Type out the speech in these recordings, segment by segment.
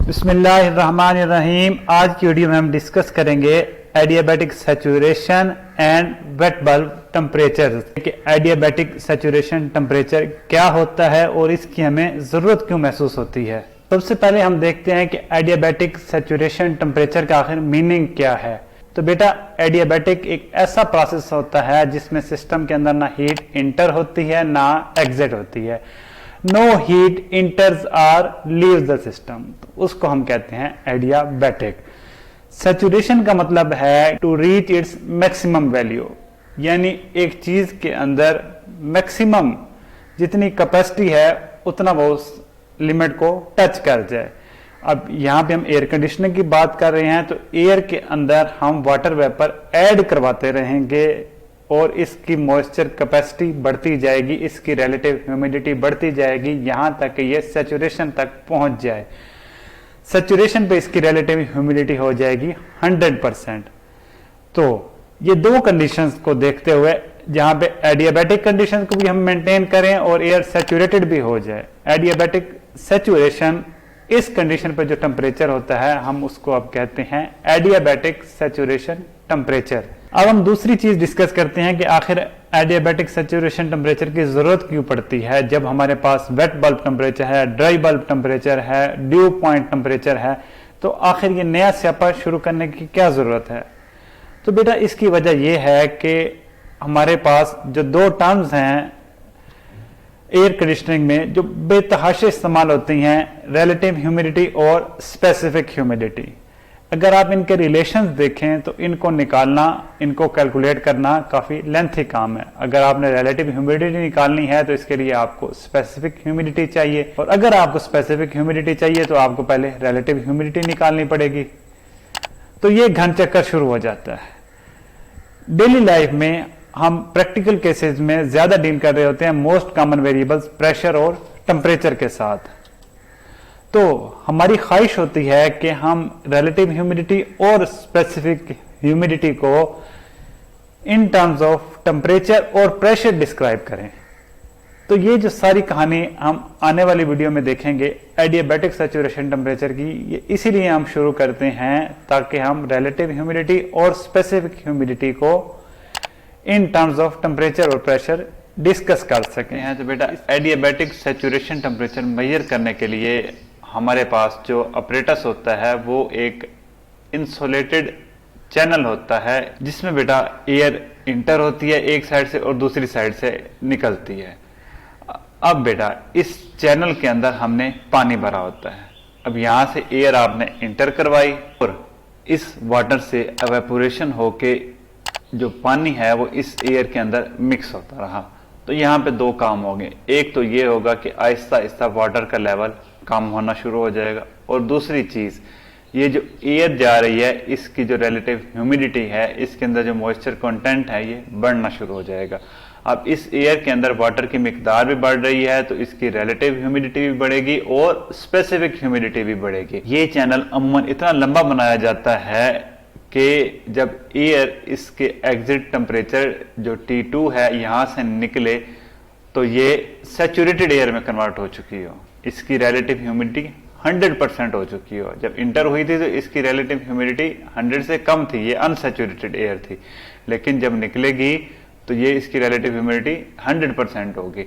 बिस्मिल्लाहिर्रहमानिर्रहीम। आज की वीडियो में हम डिस्कस करेंगे adiabatic saturation and wait bulb temperature कि एडियाबैटिक सैचुरेशन टेम्परेचर क्या होता है और इसकी हमें ज़रूरत क्यों महसूस होती है। सबसे पहले हम देखते हैं कि एडियाबैटिक सैचुरेशन टेम्परेचर का आखिर मीनिंग क्या है। तो बेटा, एडियाबैटिक एक ऐसा प्रोसेस होता है जिसमें सिस्टम के अंदर ना हीट इंटर होती है ना एग्जिट होती है। No heat enters or leaves the system, तो उसको हम कहते हैं एडियाबैटिक। सैचुरेशन का मतलब है to reach its maximum value, यानी एक चीज के अंदर मैक्सिमम जितनी कैपेसिटी है उतना वो उस लिमिट को टच कर जाए। अब यहाँ पे हम एयर कंडीशनर की बात कर रहे हैं, तो एयर के अंदर हम वाटर वेपर ऐड करवाते रहेंगे और इसकी मॉइस्चर कैपेसिटी बढ़ती जाएगी, इसकी रिलेटिव ह्यूमिडिटी बढ़ती जाएगी यहां तक कि ये सैचुरेशन तक पहुंच जाए। सैचुरेशन पे इसकी रिलेटिव ह्यूमिडिटी हो जाएगी 100%। तो ये दो कंडीशंस को देखते हुए जहां पे एडियाबैटिक कंडीशन को भी हम मेंटेन करें और एयर सैचुरेटेड भी हो जाए। एडियाबैटिक सैचुरेशन, इस कंडीशन पे जो टेम्परेचर होता है हम उसको अब कहते हैं एडियाबैटिक सैचुरेशन टेम्परेचर। अब हम दूसरी चीज डिस्कस करते हैं कि आखिर एडियाबैटिक सैचुरेशन टेम्परेचर की जरूरत क्यों पड़ती है जब हमारे पास वेट बल्ब टेम्परेचर है, ड्राई बल्ब टेम्परेचर है, ड्यू पॉइंट टेम्परेचर है। तो आखिर ये नया स्यापा शुरू करने की क्या जरूरत है। तो बेटा, इसकी वजह यह है कि हमारे पास जो दो टर्म्स हैं एयर कंडीशनिंग में जो बेतहाशे इस्तेमाल होती हैं, रिलेटिव ह्यूमिडिटी और स्पेसिफिक ह्यूमिडिटी। अगर आप इनके रिलेशंस देखें तो इनको निकालना, इनको कैलकुलेट करना काफ़ी लेंथी काम है। अगर आपने रिलेटिव ह्यूमिडिटी निकालनी है तो इसके लिए आपको स्पेसिफिक ह्यूमिडिटी चाहिए, और अगर आपको स्पेसिफिक ह्यूमिडिटी चाहिए तो आपको पहले रिलेटिव ह्यूमिडिटी निकालनी पड़ेगी। तो ये घन चक्कर शुरू हो जाता है। डेली लाइफ में हम प्रैक्टिकल केसेस में ज्यादा डील कर रहे होते हैं मोस्ट कॉमन वेरिएबल्स प्रेशर और टेम्परेचर के साथ। तो हमारी ख्वाहिश होती है कि हम रिलेटिव ह्यूमिडिटी और स्पेसिफिक ह्यूमिडिटी को इन टर्म्स ऑफ टेम्परेचर और प्रेशर डिस्क्राइब करें। तो ये जो सारी कहानी हम आने वाली वीडियो में देखेंगे एडियाबैटिक सैचुरेशन टेम्परेचर की, ये इसीलिए हम शुरू करते हैं ताकि हम रिलेटिव ह्यूमिडिटी और स्पेसिफिक ह्यूमिडिटी को इन टर्म्स ऑफ टेम्परेचर और प्रेशर डिस्कस कर सकें हैं। तो बेटा, एडियाबैटिक सैचुरेशन टेम्परेचर मेजर करने के लिए हमारे पास जो अपरेटस होता है वो एक इंसुलेटेड चैनल होता है जिसमें बेटा एयर इंटर होती है एक साइड से और दूसरी साइड से निकलती है। अब बेटा, इस चैनल के अंदर हमने पानी भरा होता है। अब यहां से एयर आपने इंटर करवाई और इस वाटर से एवेपोरेशन होके जो पानी है वो इस एयर के अंदर मिक्स होता रहा। तो यहाँ पे दो काम हो गए। एक तो ये होगा कि आहिस्ता आहिस्ता वाटर का लेवल कम होना शुरू हो जाएगा, और दूसरी चीज ये जो एयर जा रही है इसकी जो रिलेटिव ह्यूमिडिटी है, इसके अंदर जो मॉइस्चर कंटेंट है ये बढ़ना शुरू हो जाएगा। अब इस एयर के अंदर वाटर की मिकदार भी बढ़ रही है तो इसकी रिलेटिव ह्यूमिडिटी भी बढ़ेगी और स्पेसिफिक ह्यूमिडिटी भी बढ़ेगी। ये चैनल अमूमन इतना लंबा बनाया जाता है कि जब एयर इसके एग्जिट टेम्परेचर जो T2 है यहां से निकले तो ये सैचुरेटेड एयर में कन्वर्ट हो चुकी हो, इसकी रिलेटिव ह्यूमिडिटी 100% हो चुकी हो। जब इंटर हुई थी तो इसकी रिलेटिव ह्यूमिडिटी 100 से कम थी, ये अनसैचुरेटेड एयर थी, लेकिन जब निकलेगी तो ये इसकी रिलेटिव ह्यूमिडिटी 100% होगी।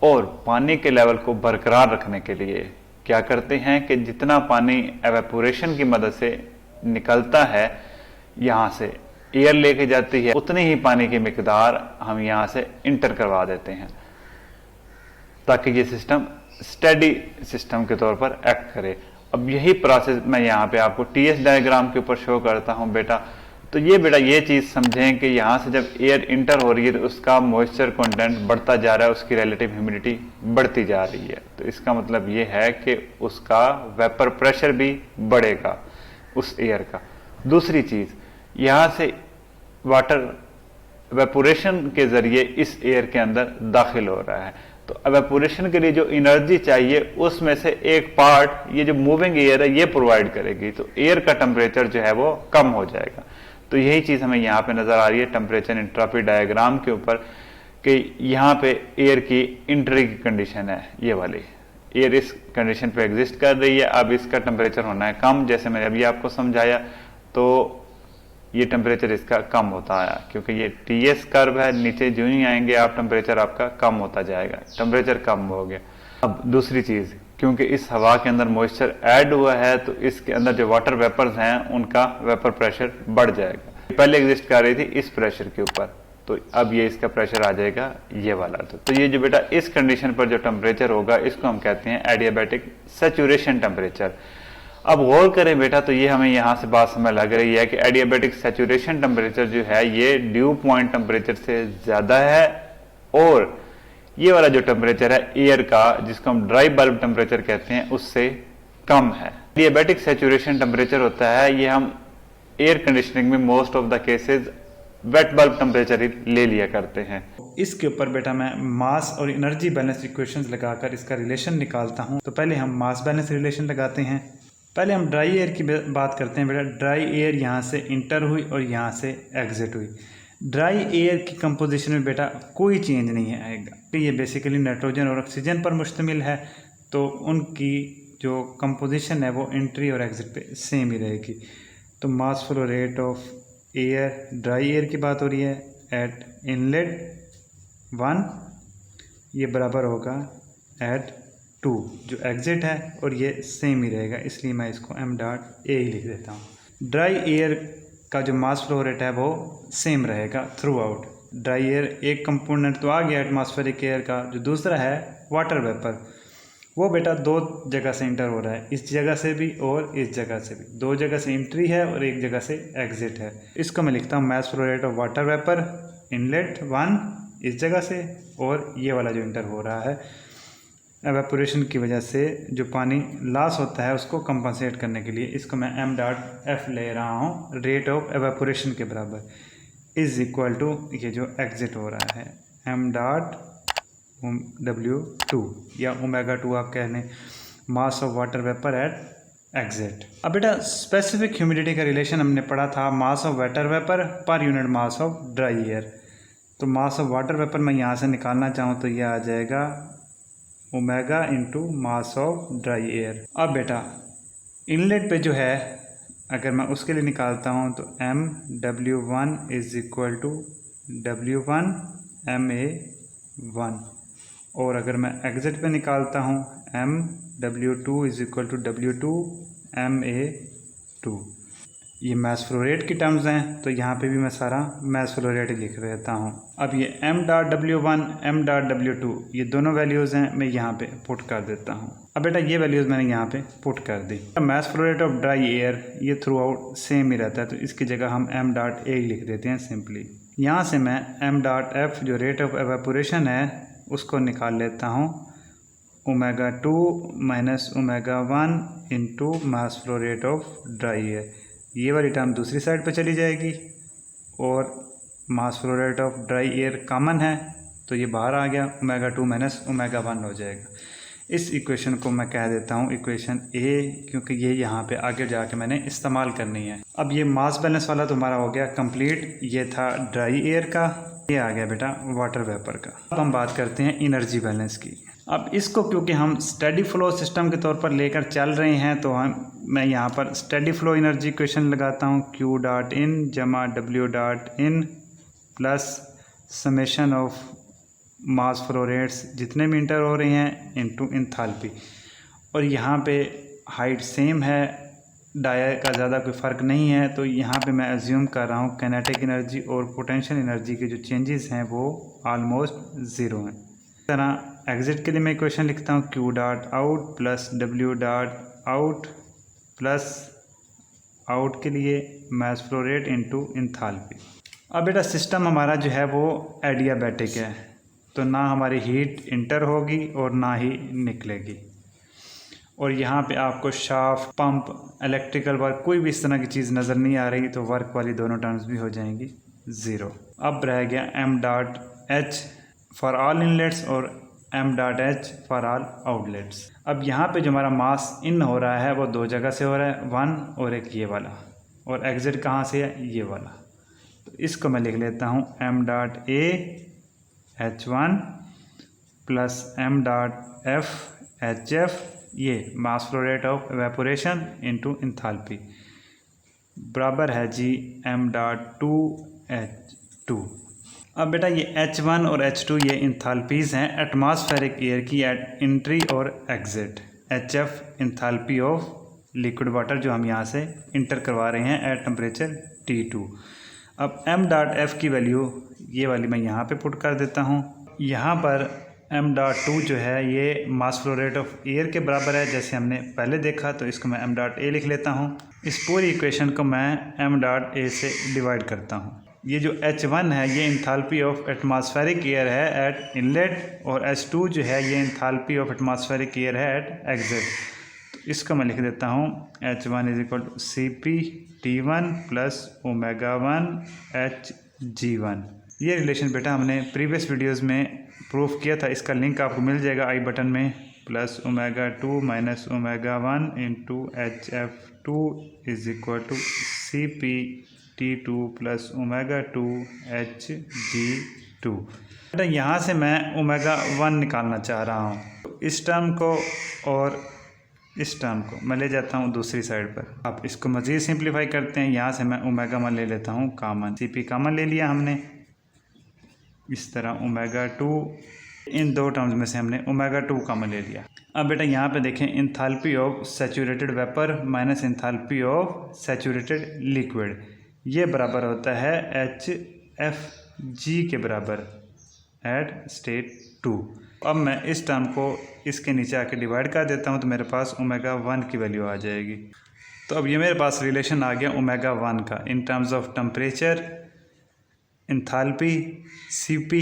और पानी के लेवल को बरकरार रखने के लिए क्या करते हैं कि जितना पानी एवेपोरेशन की मदद से निकलता है यहां से एयर लेके जाती है, उतनी ही पानी की मिकदार हम यहां से इंटर करवा देते हैं ताकि ये सिस्टम स्टेडी सिस्टम के तौर पर एक्ट करे। अब यही प्रोसेस मैं यहाँ पे आपको टीएस डायग्राम के ऊपर शो करता हूँ बेटा। तो ये बेटा ये चीज समझें कि यहाँ से जब एयर इंटर हो रही है तो उसका मॉइस्चर कंटेंट बढ़ता जा रहा है, उसकी रिलेटिव ह्यूमिडिटी बढ़ती जा रही है। तो इसका मतलब ये है कि उसका वेपर प्रेशर भी बढ़ेगा उस एयर का। दूसरी चीज, यहाँ से वाटर वेपोरेशन के जरिए इस एयर के अंदर दाखिल हो रहा है, तो एवेपोरेशन के लिए जो एनर्जी चाहिए उसमें से एक पार्ट ये जो मूविंग एयर है ये प्रोवाइड करेगी, तो एयर का टेम्परेचर जो है वो कम हो जाएगा। तो यही चीज हमें यहाँ पे नजर आ रही है टेम्परेचर एंट्रोपी डायग्राम के ऊपर कि यहाँ पे एयर की एंट्री की कंडीशन है ये वाली, एयर इस कंडीशन पे एग्जिस्ट कर रही है। अब इसका टेम्परेचर होना है कम, जैसे मैंने अभी आपको समझाया, तो ये टेम्परेचर इसका कम होता आया, क्योंकि ये टीएस कर्व है, नीचे जो ही आएंगे आप टेम्परेचर आपका कम होता जाएगा, टेम्परेचर कम हो गया। अब दूसरी चीज़, क्योंकि इस हवा के अंदर मॉइस्चर ऐड हुआ है तो इसके अंदर जो वाटर वेपर्स हैं उनका वेपर प्रेशर बढ़ जाएगा। पहले एग्जिस्ट कर रही थी इस प्रेशर के ऊपर, तो अब ये इसका प्रेशर आ जाएगा ये वाला। तो ये जो बेटा इस कंडीशन पर जो टेम्परेचर होगा इसको हम कहते हैं एडियाबैटिक सैचुरेशन टेम्परेचर। अब गौर करें बेटा, तो ये हमें यहाँ से बात समझ लग रही है कि एडियाबैटिक सैचुरेशन टेम्परेचर जो है ये ड्यू पॉइंट टेम्परेचर से ज़्यादा है, और ये वाला जो टेम्परेचर है एयर का, जिसको हम ड्राई बल्ब टेम्परेचर कहते हैं, उससे कम है। एडियाबैटिक सैचुरेशन टेम्परेचर होता है, ये हम एयर कंडीशनिंग में most of the cases wet bulb temperature ही ले लिया करते हैं। इसके ऊपर बेटा मैं मास और एनर्जी बैलेंस इक्वेशंस लगाकर इसका रिलेशन निकालता हूँ। तो पहले हम मास बैलेंस रिलेशन लगाते हैं। पहले हम ड्राई एयर की बात करते हैं बेटा। ड्राई एयर यहाँ से इंटर हुई और यहाँ से एग्जिट हुई। ड्राई एयर की कंपोजिशन में बेटा कोई चेंज नहीं आएगा। ये बेसिकली नाइट्रोजन और ऑक्सीजन पर मुश्तमिल है, तो उनकी जो कंपोजिशन है वो एंट्री और एग्जिट पे सेम ही रहेगी। तो मास flow rate of air, dry air की बात हो रही है, एट इनलेट 1 ये बराबर होगा एट 2 जो एग्जिट है, और ये सेम ही रहेगा, इसलिए मैं इसको m.a ही लिख देता हूँ। ड्राई एयर का जो मास फ्लो रेट है वो सेम रहेगा थ्रू आउट। ड्राई एयर एक कंपोनेंट तो आ गया एटमॉस्फेरिक एयर का, जो दूसरा है वाटर वेपर, वो बेटा दो जगह से इंटर हो रहा है, इस जगह से भी और इस जगह से भी। दो जगह से एंट्री है और एक जगह से एग्जिट है। इसको मैं लिखता हूँ मास flow rate of water vapour inlet 1 इस जगह से, और ये वाला जो इंटर हो रहा है एवेपोरेशन की वजह से जो पानी लॉस होता है उसको कंपनसेट करने के लिए, इसको मैं m.f ले रहा हूँ, रेट ऑफ एवेपोरेशन के बराबर, इज इक्वल टू ये जो एग्जिट हो रहा है m.W2 या ओमेगा 2 आप कह लें, mass of water vapour eight exit. अब बेटा स्पेसिफिक ह्यूमिडिटी का रिलेशन हमने पढ़ा था, mass of water vapour per unit mass of dry air. तो मास ऑफ वाटर वेपर मैं यहाँ से निकालना चाहूँ तो यह आ जाएगा omega into mass of dry air. अब बेटा इनलेट पे जो है अगर मैं उसके लिए निकालता हूँ तो m.W1 is equal to W1 ma1, और अगर मैं एग्जिट पे निकालता हूँ m.W2 is equal to W2 ma2। ये मास फ्लो रेट की टर्म्स हैं, तो यहाँ पे भी मैं सारा मास फ्लो रेट लिख देता हूँ। अब ये m.W1 m.W2 ये दोनों वैल्यूज़ हैं, मैं यहाँ पे पुट कर देता हूँ। अब बेटा ये वैल्यूज़ मैंने यहाँ पे पुट कर दी। Mass flow rate of dry air ये थ्रू आउट सेम ही रहता है, तो इसकी जगह हम m.a लिख देते हैं सिंपली। यहाँ से मैं m.f जो रेट ऑफ एवेपोरेशन है उसको निकाल लेता हूँ, omega 2 minus omega 1 into mass flow rate of dry air. ये वाली टर्म दूसरी साइड पे चली जाएगी, और मास flow rate of dry air common है तो ये बाहर आ गया, ओमेगा 2 माइनस ओमेगा 1 हो जाएगा। इस इक्वेशन को मैं कह देता हूँ इक्वेशन ए, क्योंकि ये यहाँ पे आगे जाके मैंने इस्तेमाल करनी है। अब ये मास बैलेंस वाला तो हमारा हो गया कंप्लीट, ये था ड्राई एयर का, ये आ गया बेटा वाटर वेपर का। अब हम बात करते हैं एनर्जी बैलेंस की। अब इसको क्योंकि हम स्टेडी फ्लो सिस्टम के तौर पर लेकर चल रहे हैं, तो मैं यहाँ पर स्टेडी फ्लो एनर्जी इक्वेशन लगाता हूँ, Q.in जमा W.in plus summation of mass flow rates जितने भी इंटर हो रहे हैं इनटू इंथैल्पी। और यहाँ पे हाइट सेम है, डाया का ज़्यादा कोई फ़र्क नहीं है, तो यहाँ पे मैं अज्यूम कर रहा हूँ काइनेटिक एनर्जी और पोटेंशियल एनर्जी के जो चेंजेस हैं वो ऑलमोस्ट ज़ीरो हैं। इस तरह एग्जिट के लिए मैं इक्वेशन लिखता हूँ Q.out plus W.out plus out के लिए मास फ्लो रेट इंटू इंथैल्पी। अब बेटा सिस्टम हमारा जो है वो एडियाबैटिक है, तो ना हमारी हीट इंटर होगी और ना ही निकलेगी। और यहाँ पे आपको शाफ्ट, पंप, इलेक्ट्रिकल वर्क कोई भी इस तरह की चीज़ नज़र नहीं आ रही, तो वर्क वाली दोनों टर्म्स भी हो जाएंगी ज़ीरो। अब रह गया m.h फॉर ऑल इनलेट्स और m.h फॉर ऑल आउटलेट्स। अब यहाँ पे जो हमारा मास इन हो रहा है वो दो जगह से हो रहा है, वन और एक ये वाला, और एग्जिट कहाँ से है ये वाला। तो इसको मैं लिख लेता हूँ m.a h1 plus m.f HF, ये mass flow rate of evaporation into enthalpy, बराबर है जी m.2H2। अब बेटा ये H1 और H2 ये इंथैल्पीज़ हैं एटमॉस्फेरिक एयर की एट एंट्री और exit. HF enthalpy of liquid water जो हम यहाँ से इंटर करवा रहे हैं एट टेम्परेचर T2। अब m.F की वैल्यू ये वाली मैं यहाँ पे पुट कर देता हूँ। यहाँ पर m.2 जो है ये mass flow rate of air के बराबर है जैसे हमने पहले देखा, तो इसको मैं m.A लिख लेता हूँ। इस पूरी इक्वेशन को मैं m.A से डिवाइड करता हूँ। ये जो H1 है ये इंथैल्पी ऑफ एटमॉस्फेरिक एयर है एट इनलेट, और H2 जो है ये इंथैल्पी ऑफ एटमॉस्फेरिक एयर है एट एग्जिट। तो इसको मैं लिख देता हूँ H1 is equal to CpT1 plus ω1 Hg1। ये रिलेशन बेटा हमने प्रीवियस वीडियोस में प्रूफ किया था, इसका लिंक आपको मिल जाएगा आई बटन में। Plus ω2 minus ω1 into HF2 is equal to CpT2 plus ω2 Hg2। बेटा यहाँ से मैं ω1 निकालना चाह रहा हूँ, तो इस टर्म को और इस टर्म को मैं ले जाता हूँ दूसरी साइड पर। अब इसको मज़ीद सिंप्लीफाई करते हैं, यहाँ से मैं ω1 ले लेता हूँ कॉमन, Cp कॉमन ले लिया हमने। इस तरह ω2, इन दो टर्म्स में से हमने ω2 कॉमन ले लिया। अब बेटा यहाँ पे देखें enthalpy of saturated vapour minus enthalpy of saturated liquid, ये बराबर होता है HFG के बराबर एट स्टेट 2। अब मैं इस टर्म को इसके नीचे आके डिवाइड कर देता हूँ, तो मेरे पास ω1 की वैल्यू आ जाएगी। तो अब ये मेरे पास रिलेशन आ गया ω1 का in terms of temperature, enthalpy, Cp।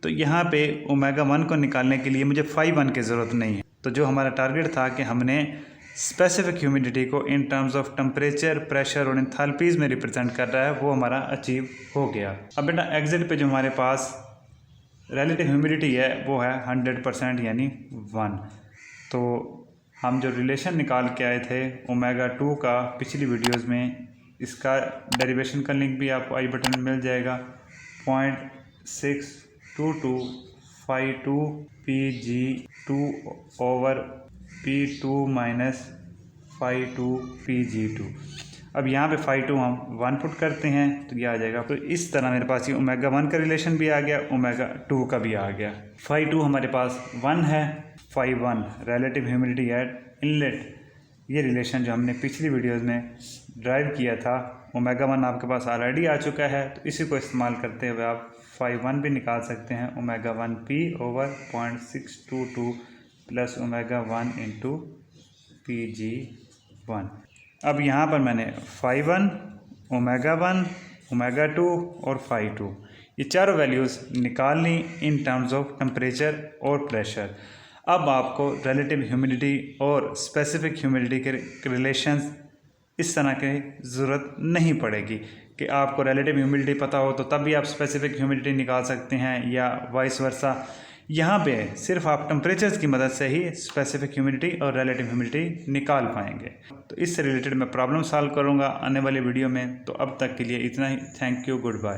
तो यहाँ पे ω1 को निकालने के लिए मुझे φ1 की ज़रूरत नहीं है। तो जो हमारा टारगेट था कि हमने स्पेसिफिक ह्यूमिडिटी को in terms of temperature, pressure और एंथैल्पीज़ में रिप्रेजेंट कर रहा है, वो हमारा अचीव हो गया। अब बेटा एग्जिट पे जो हमारे पास रिलेटिव ह्यूमिडिटी है वो है 100% यानी 1। तो हम जो रिलेशन निकाल के आए थे ω2 का पिछली वीडियोस में, इसका डेरिवेशन का लिंक भी आपको आई बटन में मिल जाएगा। 0.622 φ2 Pg2 over P2 minus φ2 Pg2। अब यहाँ पे φ2 हम 1 पुट करते हैं तो ये आ जाएगा। तो इस तरह मेरे पास ये ω1 का रिलेशन भी आ गया, ω2 का भी आ गया। φ2 हमारे पास 1 है, φ1 रिलेटिव ह्यूमिडिटी एट इनलेट, ये रिलेशन जो हमने पिछली वीडियोस में ड्राइव किया था, ω1 आपके पास ऑलरेडी आ चुका है, तो इसी को इस्तेमाल करते हुए आप φ1 भी निकाल सकते हैं, ω1p over 0.622 plus ω1 into Pg1। अब यहाँ पर मैंने φ1, ω1, ω2 और φ2 ये चारों वैल्यूज़ निकाल ली इन टर्म्स ऑफ टेम्परेचर और प्रेशर। अब आपको रिलेटिव ह्यूमिडिटी और स्पेसिफिक ह्यूमिडिटी के रिलेशंस इस तरह की ज़रूरत नहीं पड़ेगी कि आपको रिलेटिव ह्यूमिडिटी पता हो तो तब भी आप स्पेसिफिक ह्यूमिडिटी निकाल सकते हैं, या वाइस वर्सा। यहाँ पे सिर्फ आप टेम्परेचर्स की मदद से ही स्पेसिफिक ह्यूमिडिटी और रिलेटिव ह्यूमिडिटी निकाल पाएंगे। तो इससे रिलेटेड मैं प्रॉब्लम सॉल्व करूँगा आने वाली वीडियो में। तो अब तक के लिए इतना ही। Thank you, good bye.